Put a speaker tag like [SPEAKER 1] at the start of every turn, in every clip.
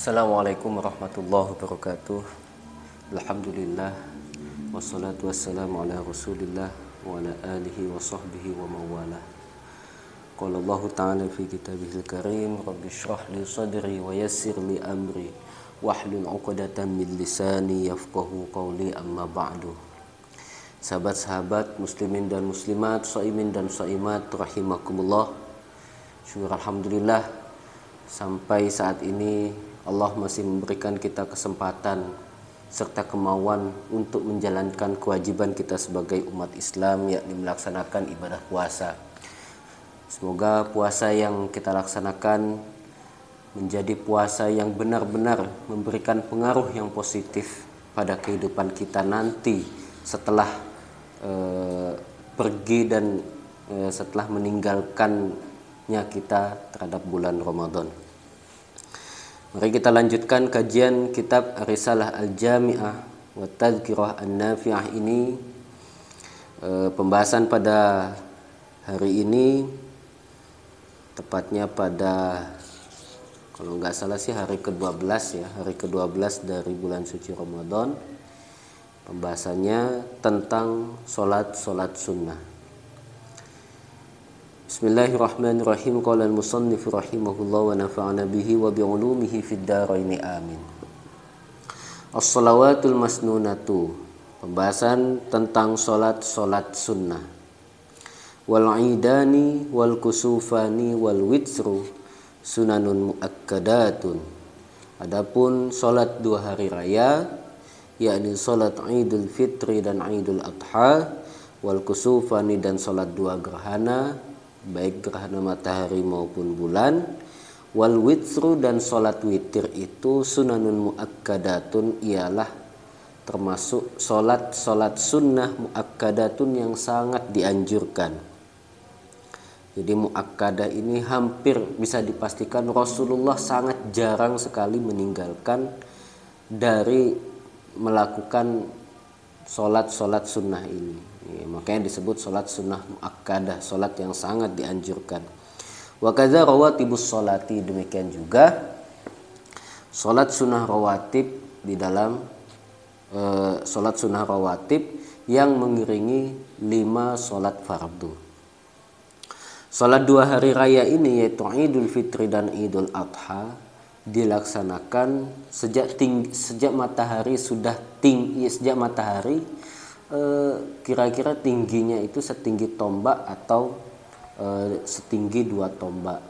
[SPEAKER 1] Assalamualaikum warahmatullahi wabarakatuh. Alhamdulillah wassalatu wassalamu ala Rasulillah wa ala alihi wa sahbihi wa mawala. Qala Allah Ta'ala fi kitabihil karim, Rabbi shrah li sadri wa yassir li amri wahlul 'uqdatam min lisani yafqahu qawli, amma ba'du. Sahabat-sahabat muslimin dan muslimat, shaimin dan shaimat rahimakumullah. Syukur alhamdulillah sampai saat ini Allah masih memberikan kita kesempatan serta kemauan untuk menjalankan kewajiban kita sebagai umat Islam, yakni melaksanakan ibadah puasa. Semoga puasa yang kita laksanakan menjadi puasa yang benar-benar memberikan pengaruh yang positif pada kehidupan kita nanti setelah pergi dan setelah meninggalkannya kita terhadap bulan Ramadan. Mari kita lanjutkan kajian kitab Risalah Al-Jami'ah wa Tadhkirah An-Nafi'ah ini. Pembahasan pada hari ini, tepatnya pada, kalau nggak salah sih hari ke-12 ya, hari ke-12 dari bulan suci Ramadan. Pembahasannya tentang solat sunnah. Bismillahirrahmanirrahim. Qala al-musannif rahimahullah wa nafa'ana bihi wa bi'ulumihi fid dharain amin. As-salawatul masnunatu. Pembahasan tentang solat sunnah. Wal 'idani wal kusufani wal witru sunanun muakkadatun. Adapun solat dua hari raya, yakni solat Idul Fitri dan Idul Adha, wal kusufani dan solat dua gerhana, baik gerhana matahari maupun bulan, wal witru dan solat witir itu sunanun muakkadatun, ialah termasuk solat sunnah muakkadatun yang sangat dianjurkan. Jadi muakkadah ini hampir bisa dipastikan Rasulullah sangat jarang sekali meninggalkan dari melakukan solat sunnah ini. Makanya disebut solat sunnah muakkadah, solat yang sangat dianjurkan. Wa kadza rawatibus sholati, demikian juga solat sunnah rawatib di dalam solat sunnah rawatib yang mengiringi 5 solat fardu. Solat dua hari raya ini, yaitu Idul Fitri dan Idul Adha, dilaksanakan sejak matahari sudah tinggi, sejak matahari kira-kira tingginya itu setinggi tombak atau setinggi 2 tombak.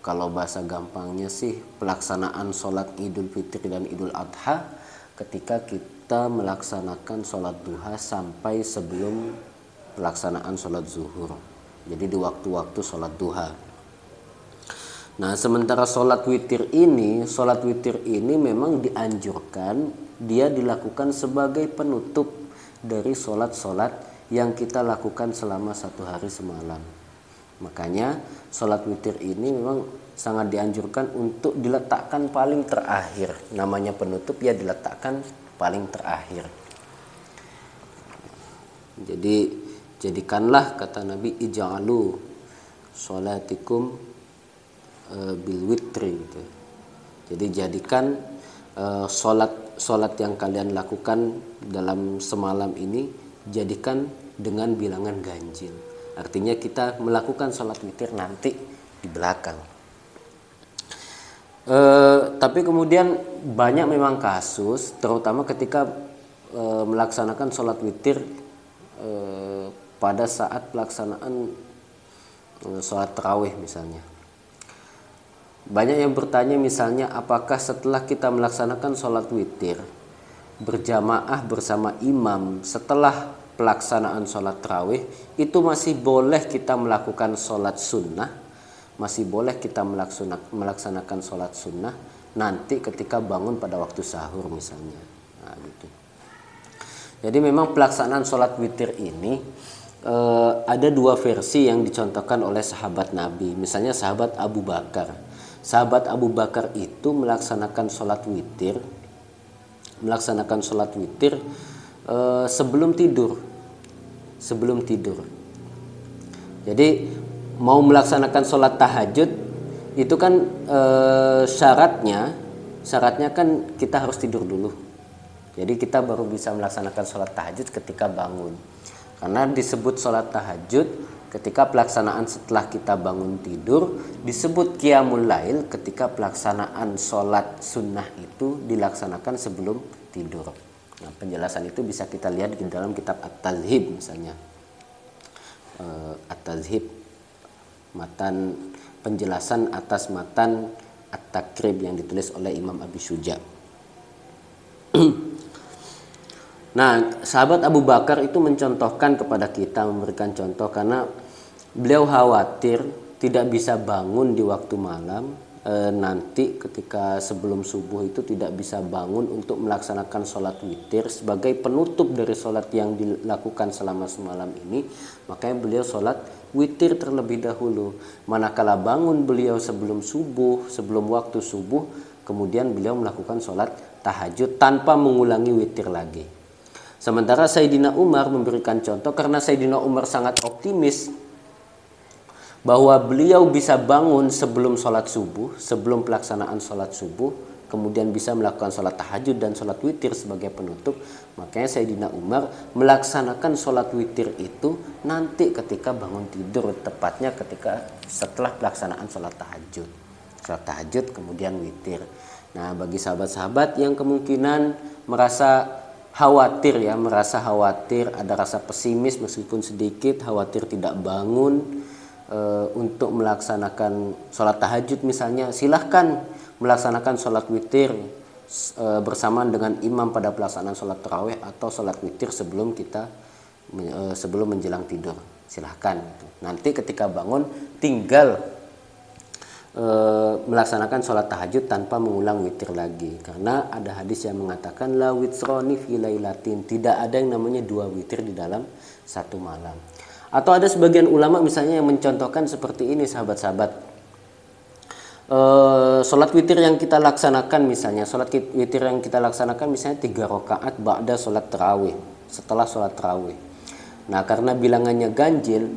[SPEAKER 1] Kalau bahasa gampangnya sih pelaksanaan sholat Idul Fitri dan Idul Adha ketika kita melaksanakan sholat duha sampai sebelum pelaksanaan sholat zuhur. Jadi di waktu-waktu sholat duha. Nah, sementara sholat witir ini memang dianjurkan, dia dilakukan sebagai penutup dari sholat yang kita lakukan selama 1 hari semalam. Makanya sholat witir ini memang sangat dianjurkan untuk diletakkan paling terakhir. Namanya penutup ya diletakkan paling terakhir. Jadi jadikanlah, kata Nabi, ij'alu sholatikum bil witri gitu. Jadi jadikan solat yang kalian lakukan dalam semalam ini, jadikan dengan bilangan ganjil. Artinya kita melakukan solat witir nanti di belakang. Tapi kemudian banyak memang kasus, terutama ketika melaksanakan solat witir pada saat pelaksanaan solat tarawih misalnya. Banyak yang bertanya misalnya, apakah setelah kita melaksanakan sholat witir berjamaah bersama imam setelah pelaksanaan sholat tarawih itu masih boleh kita melakukan sholat sunnah, masih boleh kita melaksanakan sholat sunnah nanti ketika bangun pada waktu sahur misalnya. Nah, gitu. Jadi memang pelaksanaan sholat witir ini ada 2 versi yang dicontohkan oleh sahabat Nabi. Misalnya sahabat Abu Bakar. Sahabat Abu Bakar itu melaksanakan sholat witir sebelum tidur. Jadi mau melaksanakan sholat tahajud itu kan syaratnya kan kita harus tidur dulu. Jadi kita baru bisa melaksanakan sholat tahajud ketika bangun. Karena disebut sholat tahajud ketika pelaksanaan setelah kita bangun tidur, disebut qiyamul lail ketika pelaksanaan sholat sunnah itu dilaksanakan sebelum tidur. Nah, penjelasan itu bisa kita lihat di dalam kitab At-Tazhib misalnya. At-Tazhib, matan penjelasan atas matan At-Takrib yang ditulis oleh Imam Abi Syuja. Nah, sahabat Abu Bakar itu mencontohkan kepada kita, memberikan contoh karena beliau khawatir tidak bisa bangun di waktu malam, nanti ketika sebelum subuh itu tidak bisa bangun untuk melaksanakan sholat witir sebagai penutup dari sholat yang dilakukan selama semalam ini. Makanya beliau sholat witir terlebih dahulu. Manakala bangun beliau sebelum subuh, sebelum waktu subuh, kemudian beliau melakukan sholat tahajud tanpa mengulangi witir lagi. Sementara Sayyidina Umar memberikan contoh karena Sayyidina Umar sangat optimis bahwa beliau bisa bangun sebelum sholat subuh, sebelum pelaksanaan sholat subuh, kemudian bisa melakukan sholat tahajud dan sholat witir sebagai penutup. Makanya Sayyidina Umar melaksanakan sholat witir itu nanti ketika bangun tidur, tepatnya ketika setelah pelaksanaan sholat tahajud. Sholat tahajud kemudian witir. Nah, bagi sahabat-sahabat yang kemungkinan merasa khawatir, ada rasa pesimis meskipun sedikit, khawatir tidak bangun untuk melaksanakan sholat tahajud misalnya, silahkan melaksanakan sholat witir bersamaan dengan imam pada pelaksanaan sholat tarawih atau sholat witir sebelum menjelang tidur, silahkan. Nanti ketika bangun tinggal melaksanakan sholat tahajud tanpa mengulang witir lagi, karena ada hadis yang mengatakan la witroni fi lailatin, tidak ada yang namanya dua witir di dalam satu malam. Atau ada sebagian ulama misalnya yang mencontohkan seperti ini, sahabat-sahabat, sholat witir yang kita laksanakan misalnya, misalnya 3 rakaat ba'da sholat tarawih, setelah sholat tarawih. Nah, karena bilangannya ganjil,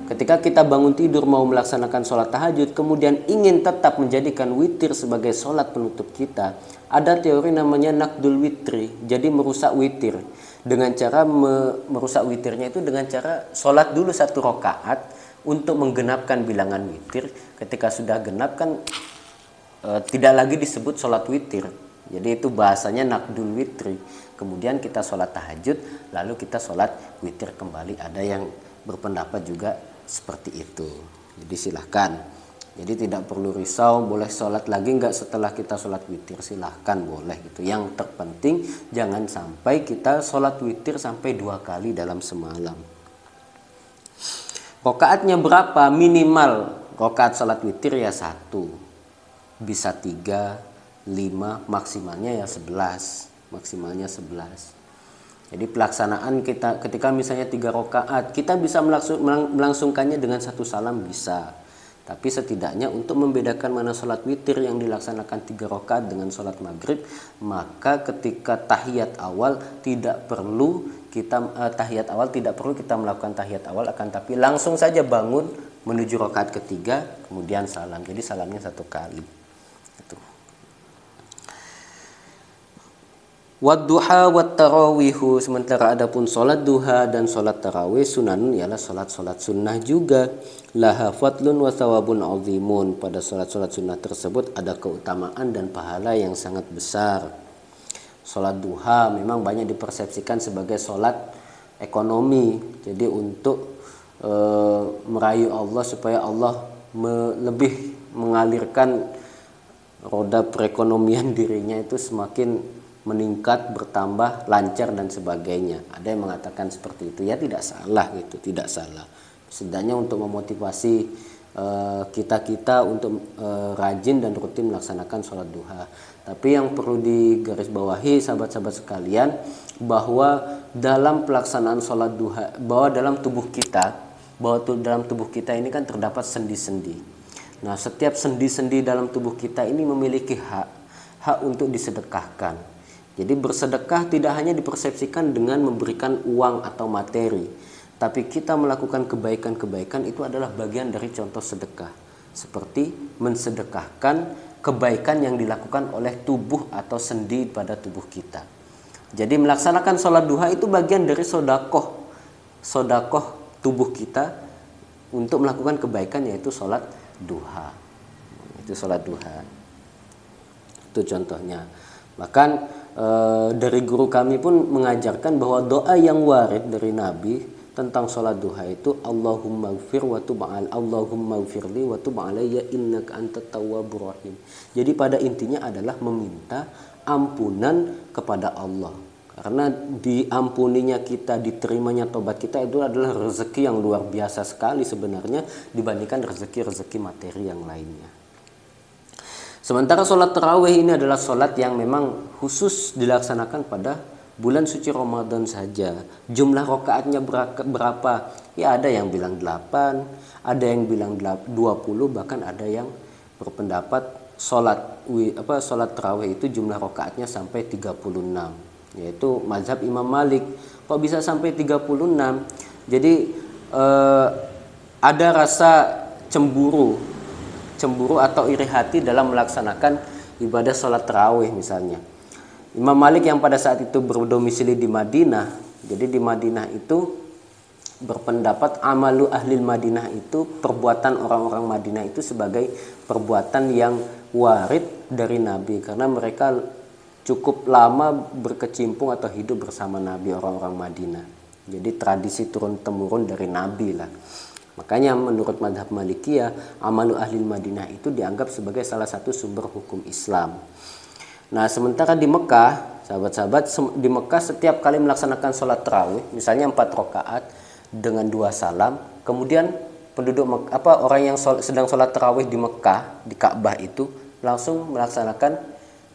[SPEAKER 1] ketika kita bangun tidur mau melaksanakan sholat tahajud, kemudian ingin tetap menjadikan witir sebagai sholat penutup kita, ada teori namanya nakdul witri, jadi merusak witir. Dengan cara merusak witirnya itu dengan cara sholat dulu 1 rakaat untuk menggenapkan bilangan witir. Ketika sudah genap kan tidak lagi disebut sholat witir, jadi itu bahasanya nakdul witri. Kemudian kita sholat tahajud, lalu kita sholat witir kembali. Ada yang berpendapat juga seperti itu. Jadi silahkan. Jadi tidak perlu risau, boleh sholat lagi enggak setelah kita sholat witir, silahkan, boleh gitu. Yang terpenting jangan sampai kita sholat witir sampai 2 kali dalam semalam. Rakaatnya berapa? Minimal rakaat sholat witir ya 1, bisa 3, 5, maksimalnya ya 11, maksimalnya 11. Jadi pelaksanaan kita ketika misalnya 3 rakaat, kita bisa melangsungkannya dengan 1 salam bisa. Tapi setidaknya untuk membedakan mana sholat witir yang dilaksanakan 3 rakaat dengan sholat maghrib, maka ketika tahiyat awal tidak perlu kita melakukan tahiyat awal, akan tapi langsung saja bangun menuju rakaat ketiga kemudian salam. Jadi salamnya 1 kali. Itu. Wadduha wat tarawihu, sementara adapun sholat duha dan sholat tarawih sunanun ialah sholat-sholat sunnah juga. Laha fadlun wa thawabun azimun, pada sholat-sholat sunnah tersebut ada keutamaan dan pahala yang sangat besar. Sholat duha memang banyak dipersepsikan sebagai sholat ekonomi, jadi untuk merayu Allah supaya Allah lebih mengalirkan roda perekonomian dirinya itu semakin meningkat, bertambah, lancar dan sebagainya. Ada yang mengatakan seperti itu, ya tidak salah gitu, tidak salah. Setidaknya untuk memotivasi kita untuk rajin dan rutin melaksanakan sholat duha. Tapi yang perlu digarisbawahi sahabat-sahabat sekalian, bahwa dalam pelaksanaan sholat duha, bahwa dalam tubuh kita ini kan terdapat sendi-sendi. Nah, setiap sendi-sendi dalam tubuh kita ini memiliki hak untuk disedekahkan. Jadi bersedekah tidak hanya dipersepsikan dengan memberikan uang atau materi, tapi kita melakukan kebaikan-kebaikan itu adalah bagian dari contoh sedekah. seperti mensedekahkan kebaikan yang dilakukan oleh tubuh atau sendi pada tubuh kita. Jadi melaksanakan sholat duha itu bagian dari sodakoh tubuh kita untuk melakukan kebaikan, yaitu sholat duha. Itu sholat duha. Itu contohnya. Bahkan dari guru kami pun mengajarkan bahwa doa yang warid dari Nabi tentang sholat duha itu Allahumma gfir wa tub Allahumma gfirli wa tub alayya innaka antat tawwabur rahim. Jadi pada intinya adalah meminta ampunan kepada Allah. Karena diampuninya kita, diterimanya tobat kita itu adalah rezeki yang luar biasa sekali sebenarnya dibandingkan rezeki-rezeki materi yang lainnya. Sementara sholat tarawih ini adalah sholat yang memang khusus dilaksanakan pada bulan suci Ramadan saja. Jumlah rakaatnya berapa? Ya ada yang bilang 8, ada yang bilang 20, bahkan ada yang berpendapat sholat tarawih itu jumlah rakaatnya sampai 36. Yaitu mazhab Imam Malik. Kok bisa sampai 36? Jadi ada rasa cemburu atau iri hati dalam melaksanakan ibadah sholat tarawih misalnya. Imam Malik yang pada saat itu berdomisili di Madinah, jadi di Madinah itu berpendapat amalu ahlil Madinah itu, perbuatan orang-orang Madinah itu sebagai perbuatan yang warid dari Nabi, karena mereka cukup lama berkecimpung atau hidup bersama Nabi, orang-orang Madinah. Jadi tradisi turun-temurun dari Nabi lah. Makanya menurut madhab Malikiyah, amalu ahlil Madinah itu dianggap sebagai salah satu sumber hukum Islam. Nah sementara di Mekah, sahabat-sahabat, di Mekah setiap kali melaksanakan sholat tarawih, misalnya 4 rakaat dengan 2 salam, kemudian penduduk orang yang sedang sholat tarawih di Mekah, di Ka'bah itu langsung melaksanakan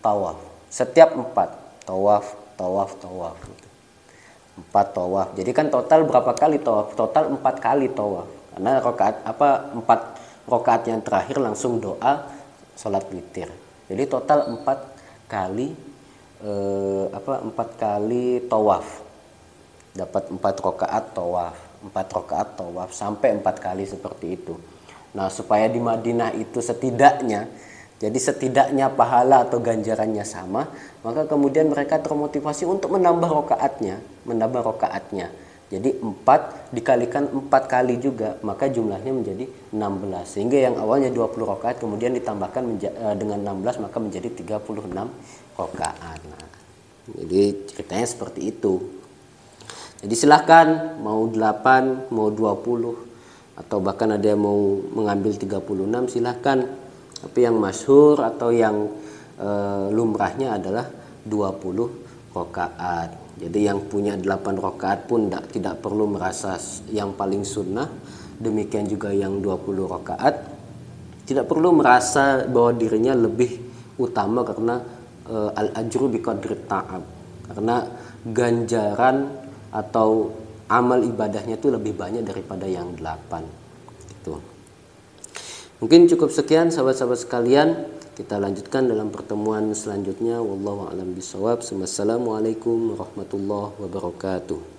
[SPEAKER 1] tawaf. Setiap 4 tawaf. 4 tawaf. Jadi kan total berapa kali tawaf? Total 4 kali tawaf. Karena 4 rakaat yang terakhir langsung doa sholat witir. Jadi total 4 kali 4 kali tawaf. Dapat 4 rakaat tawaf. 4 rakaat tawaf sampai 4 kali seperti itu. Nah, supaya di Madinah itu setidaknya pahala atau ganjarannya sama, maka kemudian mereka termotivasi untuk menambah rakaatnya. Jadi 4 dikalikan 4 kali juga, maka jumlahnya menjadi 16. Sehingga yang awalnya 20 rakaat kemudian ditambahkan dengan 16, maka menjadi 36 rakaat. Nah, jadi ceritanya seperti itu. Jadi silahkan mau 8, mau 20, atau bahkan ada yang mau mengambil 36, silahkan. Tapi yang masyhur atau yang lumrahnya adalah 20 rakaat. Jadi yang punya 8 rakaat pun tidak perlu merasa yang paling sunnah. Demikian juga yang 20 rakaat tidak perlu merasa bahwa dirinya lebih utama karena al-ajru biqadri ta'ab. Karena ganjaran atau amal ibadahnya itu lebih banyak daripada yang 8. Gitu. Mungkin cukup sekian sahabat-sahabat sekalian. Kita lanjutkan dalam pertemuan selanjutnya. Wallahu a'lam bishawab. Wassalamualaikum warahmatullahi wabarakatuh.